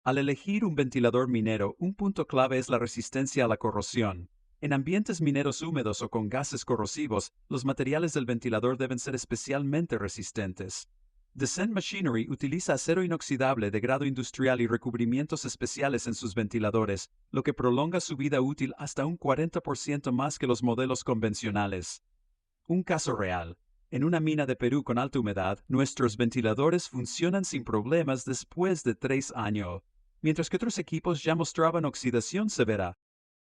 Al elegir un ventilador minero, un punto clave es la resistencia a la corrosión. En ambientes mineros húmedos o con gases corrosivos, los materiales del ventilador deben ser especialmente resistentes. Descent Machinery utiliza acero inoxidable de grado industrial y recubrimientos especiales en sus ventiladores, lo que prolonga su vida útil hasta un 40% más que los modelos convencionales. Un caso real. En una mina de Perú con alta humedad, nuestros ventiladores funcionan sin problemas después de 3 años, mientras que otros equipos ya mostraban oxidación severa.